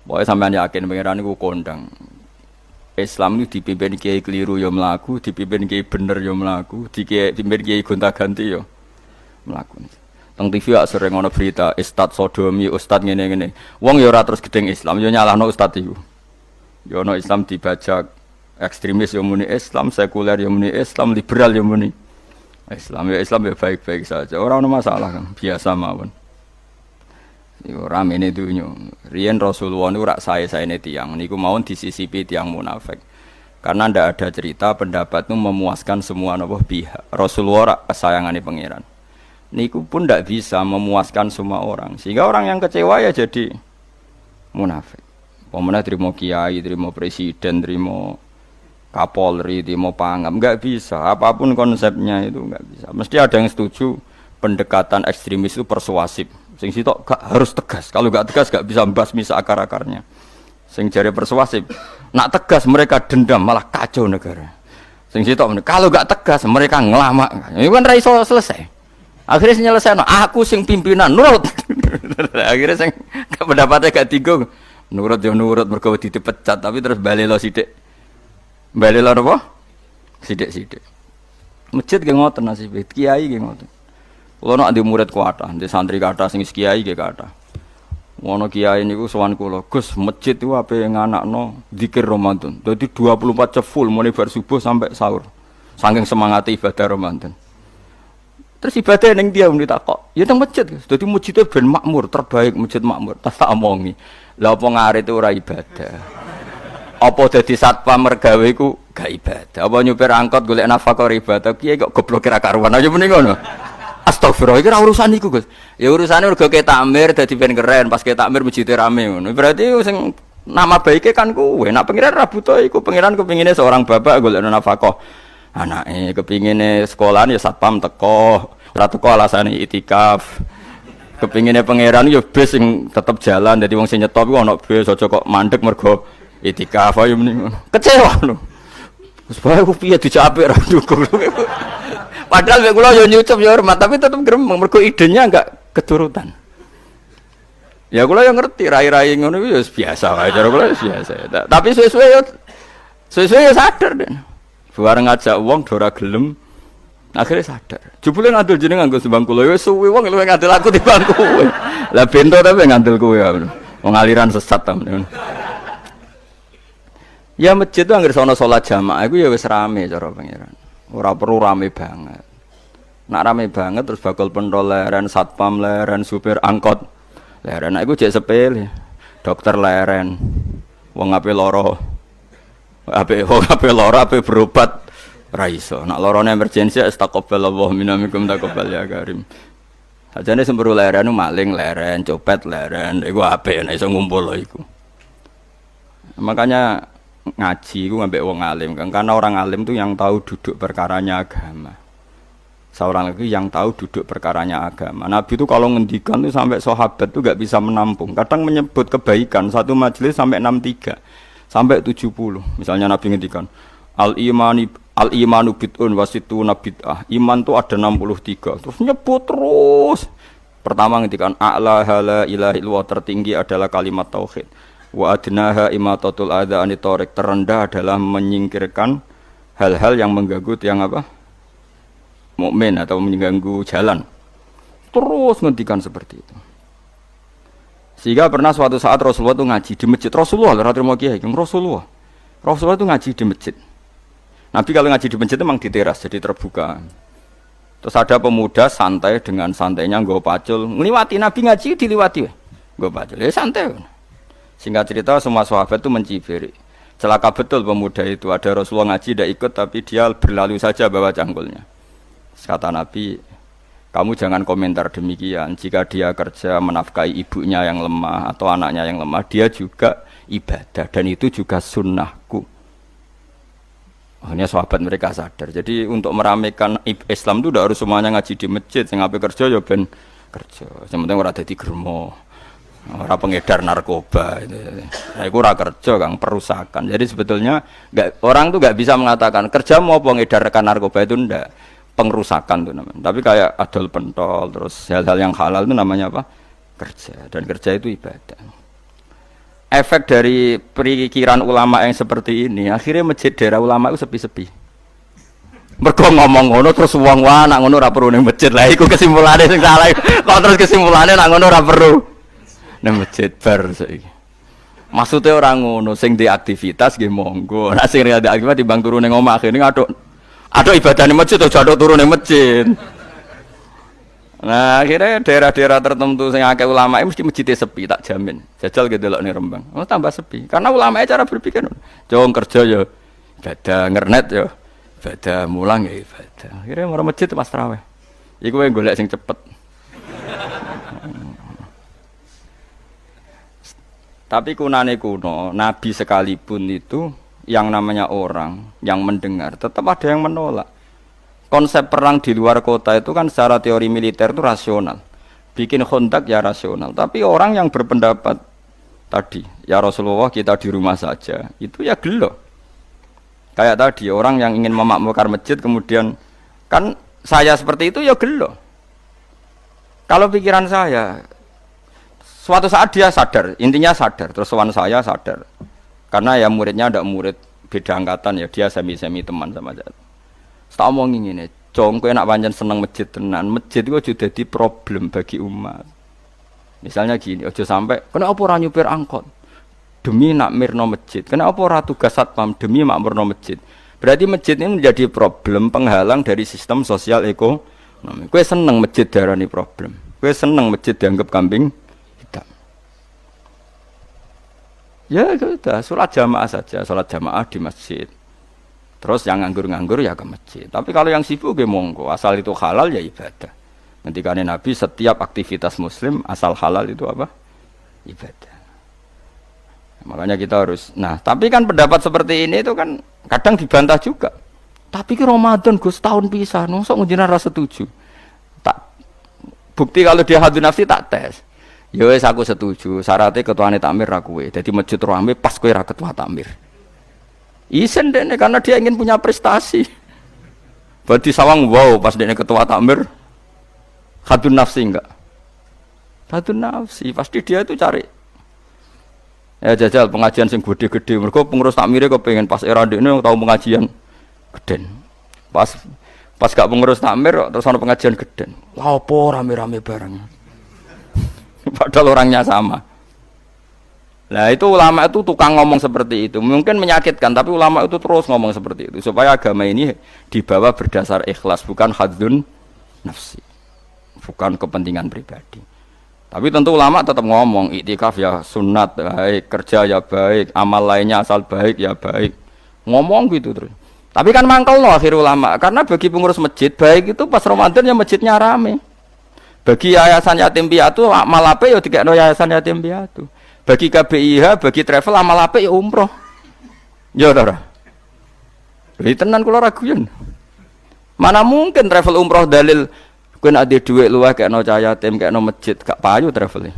Pokoknya sampean yakin pangeran iku kondang. Islam itu dipimpin kiai keliru ya mlaku, dipimpin kiai bener ya mlaku, dipimpin kiai gonta-ganti ya mlaku. Teng TV ya sering ana berita ustad sodomi, ustad ngene-ngene. Wong ya ora terus gedeng Islam, ya nyalahno ustad iku. Ya ana Islam dibajak, ekstremis ya muni Islam, sekuler ya muni Islam, liberal ya muni Islam. Ya Islam ya baik-baik saja. Ora ana masalah kan, biasa mawon. Iku ramene dunyo. Riyen Rasulullah niku rak sae-saene tiyang niku mawon disisipi tiyang munafik. Karena ndak ada cerita pendapat itu memuaskan semua napa pihak. Rasulullah rak kesayangane pangeran. Niku pun ndak bisa memuaskan semua orang. Sehingga orang yang kecewa ya jadi munafik. Pemenang terima kiai, terima presiden, terima kapolri, terima pangam, enggak bisa. Apapun konsepnya itu enggak bisa. Mesti ada yang setuju pendekatan ekstremis itu persuasif. Sing sitok gak harus tegas. Kalau gak tegas gak bisa membasmi akar-akarnya. Sing jare persuasif, nak tegas mereka dendam malah kacau negara. Sing sitok kalau gak tegas mereka ngelamak. Itu kan ra iso selesai. Akhirnya nyelesaino aku sing pimpinan nurut. Akhirnya sing pendapatnya gak tinggung. Nurut yo nurut mergo dipecat tapi terus balelo sithik. Balelo apa? Sithik-sithik. Masjid ge ngoten nasibe, kiai ge ngoten. Kulo nak di murid kuatah, di santri kata sing kiai ge kata. Wono kiai niku sowan kula, Gus, masjid iku ape nganakno zikir Ramadan. Dadi 24 jam full mulai bar subuh sampai sahur. Saking semangate ibadah Ramadan. Terus ibadah ning dia muni takok, ya teng masjid, Gus. Dadi masjidé ben makmur, terbaik masjid makmur. Tak omongi. Lah apa ngarit itu ora ibadah. Apa dadi satpam mergawe iku gak ibadah. Apa nyupir angkot golek nafkah ibadah, kiai kok goblok kira karuan aja muni ngono. Astagfirullah, iki ora urusan iku, Gus. Ya urusane mergo ke takmir dadi ben keren, pas ke takmir masjid rame ngono. Berarti sing nama baike kan kuwe. Nek pengiran ra butuh iku, pengiran kepingine seorang bapak golek nafkah. Anake kepingine sekolahan ya satpam teko, ora teko alasane itikaf. Kepingine pengiran ya bis sing tetep jalan, dadi wong sing nyetop iku ana bis aja kok mandek mergo itikaf ayo muni. Kecewa lho. Wis bae ku piye dicapik ra ndukung. Padahal mek kula yo nyucup yo hormat, tapi tetep gremeng mergo idenya enggak keturutan. Ya kula yo ngerti rai-rai ngono iku yo biasa wae cara kula biasa. Tapi suwe-suwe yo sadar den. Bareng ngajak wong do ora gelem, akhirnya sadar. Jebule ngandel jenengan nggo sembang kula yo suwe wong luwih ngandel aku timbang kowe. Lah bento tapi ngandel kowe ya. Wong aliran sesat ta. Ya masjid itu anggere sono salat jamaah iku ya wis rame cara pangeran. Ora perlu rame banget. Nak rame banget terus bakal pentol leren, satpam leren, supir angkot leren. Nah, iku jek sepele. Dokter leren. Wong ape lara. Ape lara ape berobat ra iso. Nak larane emergensi astagfirullah minamikum taqabbal ya karim. Ajane semburu leren maling leren, copet leren. Iku ape nek iso ngumpul iku. Makanya ngaji itu ngambil wong alim kan, karena orang alim itu yang tahu duduk perkaranya agama. Seorang lagi yang tahu duduk perkaranya agama. Nabi itu kalau ngendikan itu sampai sahabat itu gak bisa menampung. Kadang menyebut kebaikan satu majelis sampai 63 sampai 70. Misalnya Nabi ngendikan al imanu bid'un wasituna bid'ah. Iman itu ada 63. Terus nyebut terus. Pertama ngendikan a'la la ilaha illallah, tertinggi adalah kalimat tauhid. Wa adnaha imatatul adza anit thariq, terendah adalah menyingkirkan hal-hal yang mengganggu yang apa? Mukmin atau mengganggu jalan. Terus ngendikan seperti itu. Sehingga pernah suatu saat Rasulullah itu ngaji di masjid. Rasulullah terima kiai, Rasulullah itu ngaji di masjid. Nabi kalau ngaji di masjid itu memang di teras jadi terbuka. Terus ada pemuda santai dengan santainya nggo pacul, ngliwati Nabi ngaji diliwati. Nggo pacul. Ya santai. Singkat cerita semua sahabat itu mencibiri. Celaka betul pemuda itu. Ada Rasulullah ngaji tidak ikut tapi dia berlalu saja bawa cangkulnya. Kata Nabi, kamu jangan komentar demikian. Jika dia kerja menafkahi ibunya yang lemah atau anaknya yang lemah, dia juga ibadah dan itu juga sunnahku. Akhirnya sahabat mereka sadar. Jadi untuk meramaikan Islam itu tidak harus semuanya ngaji di masjid. Yang ngapain kerja ya ben kerja. Yang penting orang dadi germo. Orang pengedar narkoba itu. Nah, itu ora kerja Kang, perusakan. Jadi sebetulnya orang tuh nggak bisa mengatakan kerja mau pengedar narkoba itu ndak, pengrusakan tuh namanya. Tapi kayak adol pentol terus hal-hal yang halal itu namanya apa? Kerja. Dan kerja itu ibadah. efek dari pikiran ulama yang seperti ini, akhirnya masjid daerah ulama itu sepi-sepi. Mergo ngomong ngono terus wong wae nak ngono ora perlu ning masjid. Lah iku kesimpulane sing salah. Kok terus kesimpulane nak ngono ora perlu ning masjid bar saiki. Maksudnya orang ngono sing di aktivitas nggih monggo. Nek sing ada aktivitas timbang turu ning omah akhire aduk ibadah ning masjid atau jaduk turu ning masjid. Nah, akhirnya daerah-daerah tertentu sing akeh ulama mesti masjidnya sepi, tak jamin. Jajal gitu delok ning Rembang. Oh, tambah sepi. Karena ulama cara berpikir, jong kerja ya ibadah, ngernet ya ibadah, mulang ya ibadah. Akhirnya marang masjid pas tarawih. Iku wae golek sing cepet. Tapi kunane kuno, Nabi sekalipun itu yang namanya orang yang mendengar tetap ada yang menolak. Konsep perang di luar kota itu kan secara teori militer itu rasional. Bikin kontak ya rasional. Tapi orang yang berpendapat tadi, ya Rasulullah kita di rumah saja, itu ya gelo. Kayak tadi, orang yang ingin memakmurkan masjid kemudian, kan saya seperti itu ya gelo. Kalau pikiran saya, suatu saat dia sadar, intinya sadar, terus sowan saya sadar. Karena ya muridnya ada murid beda angkatan ya, dia semi-semi teman sama saya. Tak omongin ngene, jong kowe nek pancen seneng masjid tenan, masjid iku aja dadi problem bagi umat. Misalnya gini, aja sampai kenapa ora nyupir angkot demi nak mirno masjid, kenapa ora tugas satpam demi makmurno masjid. Berarti masjid ini menjadi problem penghalang dari sistem sosial ekonomi. Kowe seneng masjid darani problem. Kowe seneng masjid dianggap kambing hitam. Ya sudah, sholat jamaah saja, sholat jamaah di masjid. Terus yang nganggur-nganggur ya ke masjid. Tapi kalau yang sibuk ya monggo, asal itu halal ya ibadah. Ngendikane Nabi setiap aktivitas muslim asal halal itu apa? Ibadah. Makanya kita harus. Nah, tapi kan pendapat seperti ini itu kan kadang dibantah juga. Tapi ki Ramadan Gus tahun pisan, mosok njenengan ra setuju. Tak bukti kalau dia hadun nafsi tak tes. Ya wis aku setuju, syaratnya ketuane takmir ra kowe. Dadi masjid rame pas kowe ra ketua takmir. Isen dene karena dia ingin punya prestasi. Berarti sawang wow pas dene ketua takmir hadun nafsi enggak? Hadun nafsi pasti dia itu cari. Ya jajal pengajian sing gede-gede. Mergo pengurus takmire kepengin pas era ndekne tau pengajian geden. Pas gak pengurus takmir terus ana pengajian geden. Lha opo rame-rame bareng. Padahal orangnya sama. Nah itu ulama itu tukang ngomong seperti itu. Mungkin menyakitkan, tapi ulama itu terus ngomong seperti itu. Supaya agama ini dibawa berdasar ikhlas, bukan hadzun nafsi. Bukan kepentingan pribadi. Tapi tentu ulama tetap ngomong, iktikaf ya sunat, baik, kerja ya baik, amal lainnya asal baik ya baik. Ngomong gitu terus. Tapi kan mangkel loh akhir ulama. Karena bagi pengurus masjid, baik itu pas Ramadan ya masjidnya rame. Bagi yayasan yatim piatu, amal apa ya dikekno yayasan yatim piatu. Bagi KBIH, bagi travel amal apik ya umroh. Ya ora. Iki tenan kula raguyen. Mana mungkin travel umroh dalil kowe nek ade dhuwit luwih kekno cah yatim, kekno masjid, gak payu travel.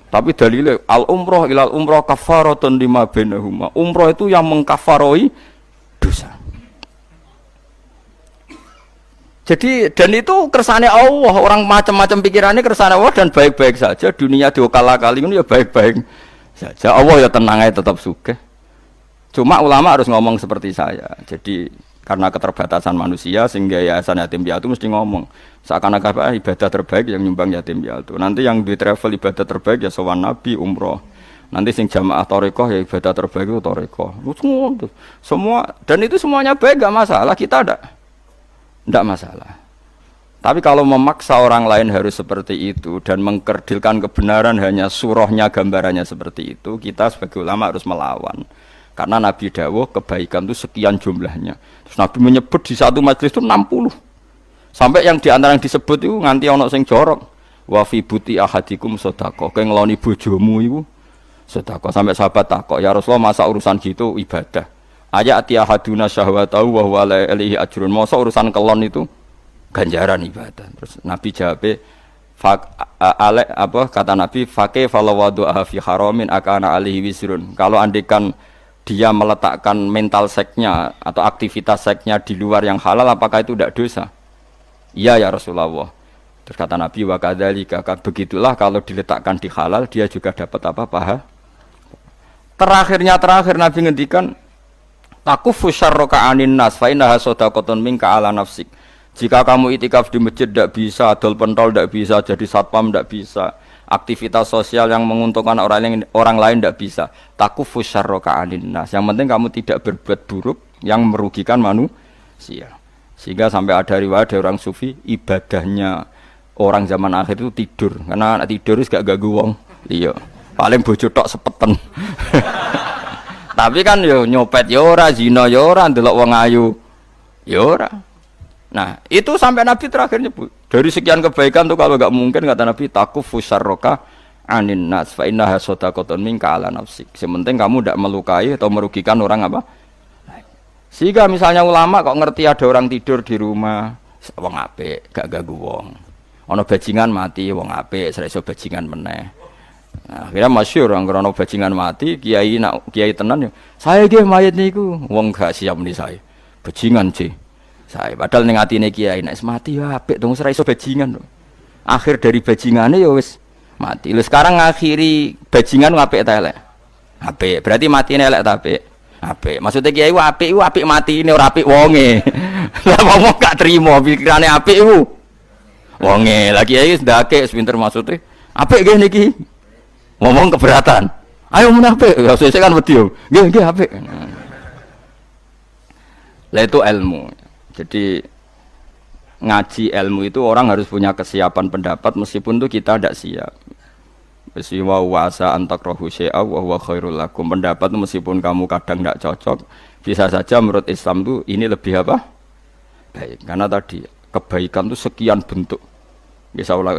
Tapi dalile al umroh ilal umroh kafaratun lima bainahuma. Umroh itu yang mengkafaroi dosa. Jadi dan itu kersane Allah, orang macam-macam pikirannya kersane Allah dan baik-baik saja. Dunia diokal-akali itu ya baik-baik saja. Allah ya tenang aja tetap sugih. Cuma ulama harus ngomong seperti saya. Jadi karena keterbatasan manusia sehingga yayasan yatim piatu mesti ngomong seakan-akan ibadah terbaik yang nyumbang yatim piatu. Nanti yang di travel ibadah terbaik ya sowan Nabi umroh. Nanti sing jamaah thariqah ya ibadah terbaik itu thariqah. Semua dan itu semuanya baik gak masalah, kita tidak masalah. Tapi kalau memaksa orang lain harus seperti itu dan mengkerdilkan kebenaran hanya surahnya, gambarannya seperti itu, kita sebagai ulama harus melawan. Karena Nabi dawuh kebaikan itu sekian jumlahnya. Terus Nabi menyebut di satu majelis itu 60. Sampai yang di antara yang disebut itu nganti ana sing jorok. Wa fi buti ahadikum sedekah. Kowe ngeloni bojomu iku sedekah. Sampai sahabat takok, "Ya Rasulullah, masa urusan gitu ibadah?" Ayat ahaduna syahwatahu wa huwa alaihi ajrun. Masa urusan kelon itu ganjaran ibadah. Terus Nabi jawab, kata Nabi, "Faqih falawadu'a fi haramin akana alaihi wisrun." Kalau andikan dia meletakkan mental seksnya atau aktivitas seksnya di luar yang halal, apakah itu tidak dosa? Iya ya Rasulullah. Terus kata Nabi, "Wa kadzalika," begitulah kalau diletakkan di halal dia juga dapat apa? Paha. Terakhir Nabi ngendikan takufu syarraka anin nas fa innaha shadaqatun minka ala nafsik. Jika kamu itikaf di masjid tidak bisa, adol pentol tidak bisa, jadi satpam tidak bisa, aktivitas sosial yang menguntungkan orang lain tidak bisa. Takufu syarraka anin nas. Yang penting kamu tidak berbuat buruk yang merugikan manusia. Sehingga sampai ada riwayat dari orang sufi, ibadahnya orang zaman akhir itu tidur. Karena tidur itu gak ganggu wong. Iya. Paling bojo tok sepeten. Tapi kan yo nyopet yo ora, zina yo ora, ndelok wong ayu yo ora. Nah, itu sampai Nabi terakhir nyebut. Dari sekian kebaikan tuh kalau gak mungkin kata Nabi takufu syarraka anin nas fa innaha shadaqatun minka ala nafsik. Sementing kamu tidak melukai atau merugikan orang apa? Sehingga misalnya ulama kok ngerti ada orang tidur di rumah, wong apik, gak ganggu wong. Ana bajingan mati, wong apik, ora iso bajingan meneh. Nah, akhirnya masyhur anggere ana bajingan mati, kiai tenan, saya nggih mayit niku, wong gak siap muni saya. Bajingan sih. Saya padahal ning atine kiai nek mati ya apik, dong ora iso bajingan. Akhir dari bajingane ya wis mati. Lha sekarang ngakhiri bajingan apik ta elek? Apik. Berarti matine elek ta apik? Apik. Maksudnya kiai ku apik mati ini ora apik wonge. Lah wong gak trimo pikirane apik iku. Wonge, lah kiai wis ndake pinter maksudnya. Apik nggih niki. Ngomong keberatan. Ayo mun apik. Ya sesuk kan wedi yo. Nggih apik. Lah itu ilmu. Jadi ngaji ilmu itu orang harus punya kesiapan pendapat meskipun itu kita tidak siap. Wa wasa antakrahu syai'a wa huwa khairul lakum. Pendapat meskipun kamu kadang tidak cocok, bisa saja menurut Islam itu ini lebih apa? Baik. Karena tadi kebaikan itu sekian bentuk. Bisa ulang